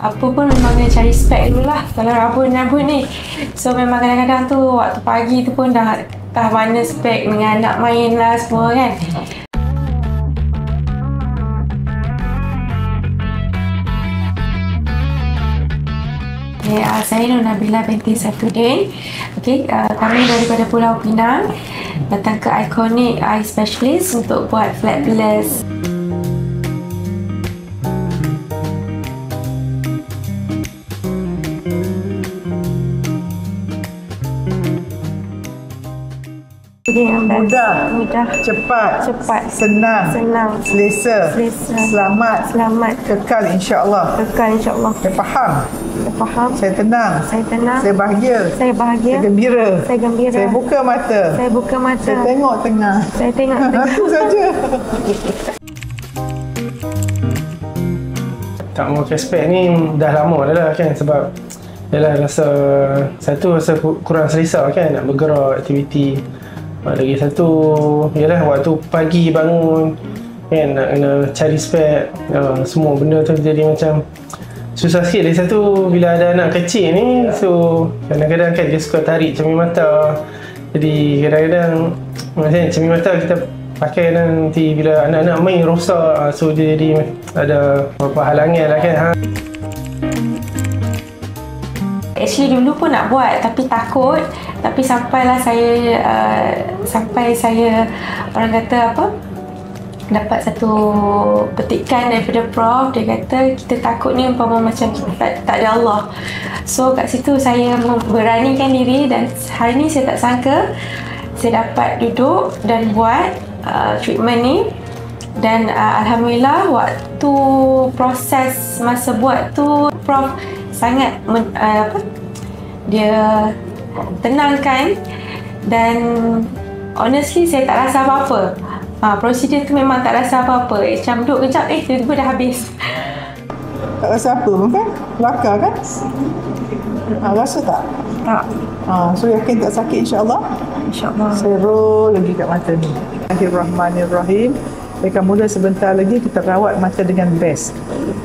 apa pun memang kena cari spek dulu lah kalau rabun ni. So memang kadang-kadang tu waktu pagi tu pun dah mana spek dengan anak main lah semua kan. Saya Nur Nabila binti Saifuddin. Kami daripada Pulau Pinang datang ke Iconic Eye Specialist untuk buat flat fillers. Mudah, cepat, senang, selesa, selamat, kekal insya-Allah. Saya faham. Saya tenang. Saya bahagia. Saya gembira. Saya buka mata. Saya tengok tengah. Itu saja. Tak mau cashback ni dah lama dah lah kan, sebab yalah rasa kurang selesa kan nak bergerak aktiviti. Lagi satu ialah waktu pagi bangun kan, nak kena cari spek, semua benda tu jadi macam susah sikit. Lagi satu bila ada anak kecil ni, so kadang-kadang kan dia suka tarik cermin mata, jadi kadang-kadang macam cermin mata kita pakai nanti bila anak-anak main rosak, so dia jadi ada beberapa halangan lah kan. Actually dulu pun nak buat tapi takut, tapi sampai saya orang kata apa, dapat satu petikan daripada Prof. Dia kata kita takut ni umpama macam kita tak ada Allah. So kat situ saya memberanikan diri dan hari ni saya tak sangka saya dapat duduk dan buat treatment ni. Dan Alhamdulillah waktu proses masa buat tu Prof sangat dia tenangkan dan honestly saya tak rasa apa-apa. Prosedur tu memang tak rasa apa-apa. Macam duduk kejap, tiba-tiba dah habis. Tak rasa apa pun kan? Kelakar kan? Rasa tak? Tak. So yakin tak sakit insya-Allah? InsyaAllah. Saya roll lagi kat mata ni. Bismillahirrahmanirrahim. Mereka mula sebentar lagi kita rawat mata dengan best.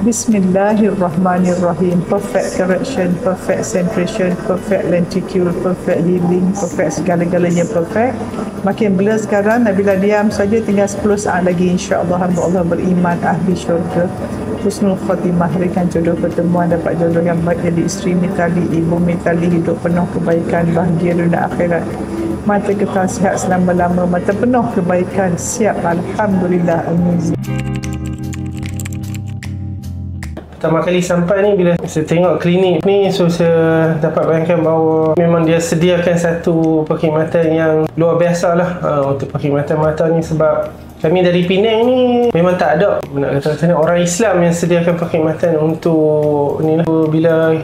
Bismillahirrahmanirrahim. Perfect correction, perfect centration, perfect lenticule, perfect healing, perfect segala-galanya perfect. Makin blur sekarang, Nabila diam saja, tinggal 10 saat lagi insya-Allah. Hamba Allah beriman ahli syurga. Husnul khatimah, berikan jodoh pertemuan, dapat jodoh yang baik, jadi isteri mitali, ibu mitali, hidup penuh kebaikan, bahagia dunia akhirat. Mata kekal sihat selama-lama, mata penuh kebaikan, siap. Alhamdulillah. Amin. Pertama kali sampai ni bila saya tengok klinik ni, so saya dapat bayangkan bahawa memang dia sediakan satu perkhidmatan yang luar biasa lah untuk perkhidmatan mata ni, sebab kami dari Penang ni memang tak ada, nak kata orang Islam yang sediakan perkhidmatan untuk ni lah. Bila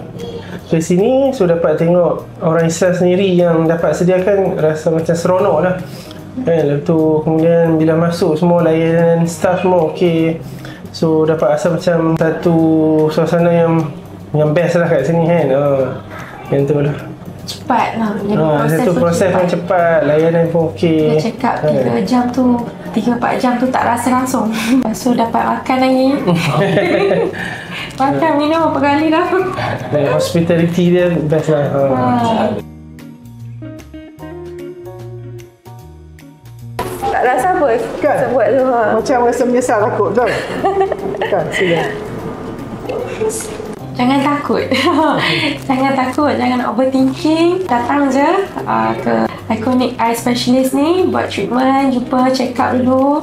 ke sini, so dapat tengok orang Islam sendiri yang dapat sediakan, rasa macam seronok lah kan. Lepas tu kemudian bila masuk semua layanan staff semua okey, so dapat rasa macam satu suasana yang best lah kat sini kan. Yang tu lah, Cepat lah. Satu proses pun cepat, layanan pun okey. Dia cakap 3 jam tu, 3-4 jam tu tak rasa langsung. So dapat makan lagi. Makan minum berapa kali dah. Hospitality dia best lah. Tak rasa apa kan? Buat tu. Macam rasa menyesal takut kan? Kan, sila. Jangan takut. Jangan overthinking. Datang je ke Iconic Eye Specialist ni buat treatment, jumpa check up dulu.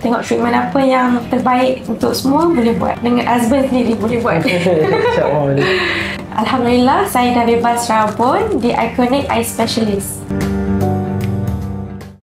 Tengok treatment apa yang terbaik untuk semua, boleh buat. Dengan husband sendiri boleh buat. Alhamdulillah, saya dah bebas rabun di Iconic Eye Specialist.